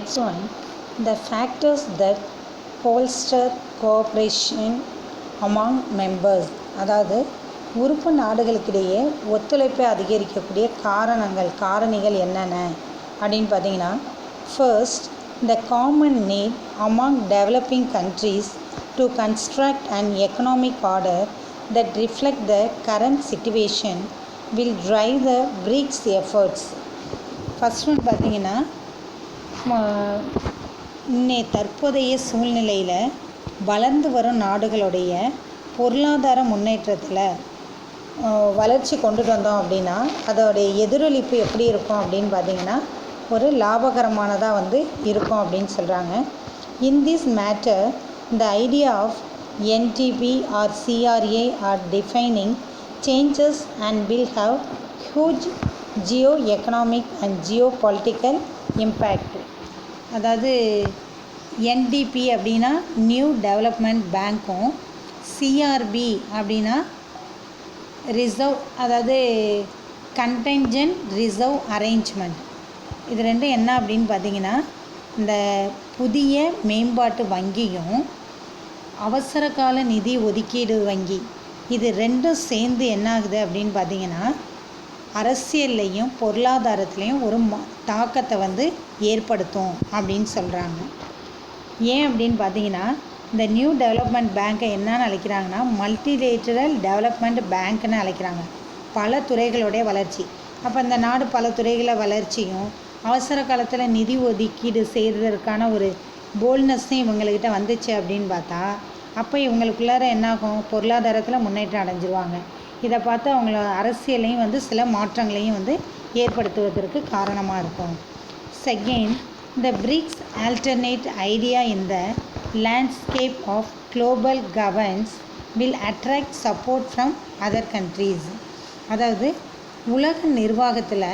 Next one, the factors that bolster cooperation among members. அதாவது உறுப்பு நாடுகளுக்கிடையே ஒத்துழைப்பை அதிகரிக்கக்கூடிய காரணிகள் என்னென்ன அப்படின்னு பார்த்தீங்கன்னா, first, the common need among developing countries to construct an economic order that reflect the current situation will drive the BRICS efforts. First one பார்த்தீங்கன்னா, தற்போதைய சூழ்நிலையில் வளர்ந்து வரும் நாடுகளுடைய பொருளாதார முன்னேற்றத்தில் வளர்ச்சி கொண்டுட்டு வந்தோம் அப்படின்னா அதோடைய எதிரொலிப்பு எப்படி இருக்கும் அப்படின்னு பார்த்தீங்கன்னா ஒரு லாபகரமானதாக இருக்கும் அப்படின்னு சொல்கிறாங்க. In this matter the idea of NDB or CRA or defining changes and will have huge geo economic and geo political impact. அதாவது என்டிபி அப்படின்னா நியூ டெவலப்மெண்ட் பேங்க்கும், சிஆர்பி அப்படின்னா ரிசர்வ், அதாவது கண்டென்ஜென்ட் ரிசர்வ் அரேஞ்ச்மெண்ட். இது ரெண்டும் என்ன அப்படின்னு பார்த்தீங்கன்னா, இந்த புதிய மேம்பாட்டு வங்கியும் அவசர கால நிதி ஒதுக்கீடு வங்கி, இது ரெண்டும் சேர்ந்து என்ன ஆகுது அப்படின்னு பார்த்தீங்கன்னா அரசியல்லையும் பொருளாதாரத்துலேயும் ஒரு தாக்கத்தை ஏற்படுத்தும் அப்படின்னு சொல்கிறாங்க. ஏன் அப்படின்னு பார்த்தீங்கன்னா, இந்த நியூ டெவலப்மெண்ட் பேங்க்கை என்னன்னு அழைக்கிறாங்கன்னா மல்டிலேட்டரல் டெவலப்மெண்ட் பேங்க்னு அழைக்கிறாங்க. பல துறைகளுடைய வளர்ச்சி. அப்போ இந்த நாடு பல துறைகளை வளர்ச்சியும் அவசர காலத்தில் நிதி ஒதுக்கீடு செய்கிறதுக்கான ஒரு போல்ட்னஸ்ஸும் இவங்கக்கிட்ட வந்துச்சு அப்படின்னு பார்த்தா அப்போ இவங்களுக்குள்ளார என்னாகும், பொருளாதாரத்தில் முன்னேற்றம் அடைஞ்சிருவாங்க. இதை பார்த்து அவங்கள அரசியலையும் சில மாற்றங்களையும் ஏற்படுத்துவதற்கு காரணமாக இருக்கும். Second, the BRICS alternate idea in the landscape of global governance will attract support from other countries. அதாவது உலக நிர்வாகத்தில்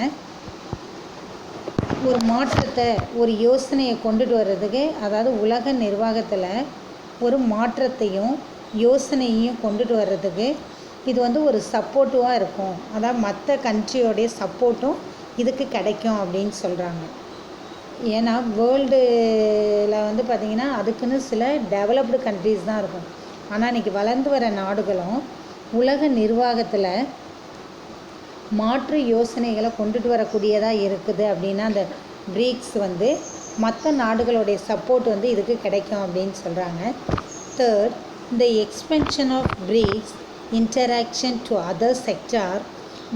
ஒரு மாற்றத்தை, ஒரு யோசனையை கொண்டுட்டு வர்றதுக்கு, அதாவது உலக நிர்வாகத்தில் ஒரு மாற்றத்தையும் யோசனையையும் கொண்டுட்டு வர்றதுக்கு இது ஒரு சப்போர்ட்டிவாக இருக்கும். அதாவது மற்ற கண்ட்ரியோடைய சப்போர்ட்டும் இதுக்கு கிடைக்கும் அப்படின்னு சொல்கிறாங்க. ஏன்னா வேர்ல்டில் பார்த்திங்கன்னா அதுக்குன்னு சில டெவலப்டு கண்ட்ரீஸ் தான் இருக்கும். ஆனால் இன்றைக்கி வளர்ந்து வர நாடுகளும் உலக நிர்வாகத்தில் மாற்று யோசனைகளை கொண்டுட்டு வரக்கூடியதாக இருக்குது அப்படின்னா அந்த பிரிக்ஸ் மற்ற நாடுகளுடைய சப்போர்ட் இதுக்கு கிடைக்கும் அப்படின்னு சொல்கிறாங்க. Third, the expansion of BRICS interaction to other sector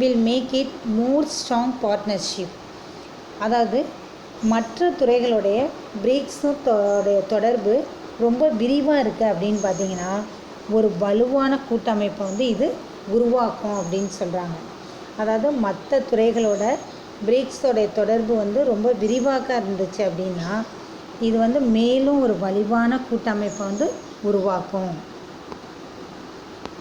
will make it more strong partnership. அதாவது மற்ற துறைகளுடைய பிரிக்ஸும் தொடர்பு ரொம்ப விரிவாக இருக்குது அப்படின்னு பார்த்தீங்கன்னா ஒரு வலுவான கூட்டமைப்பை இது உருவாக்கும் அப்படின்னு சொல்கிறாங்க. அதாவது மற்ற துறைகளோட பிரிக்ஸோடைய தொடர்பு ரொம்ப விரிவாக இருந்துச்சு அப்படின்னா இது மேலும் ஒரு வலுவான கூட்டமைப்பை உருவாக்கும்.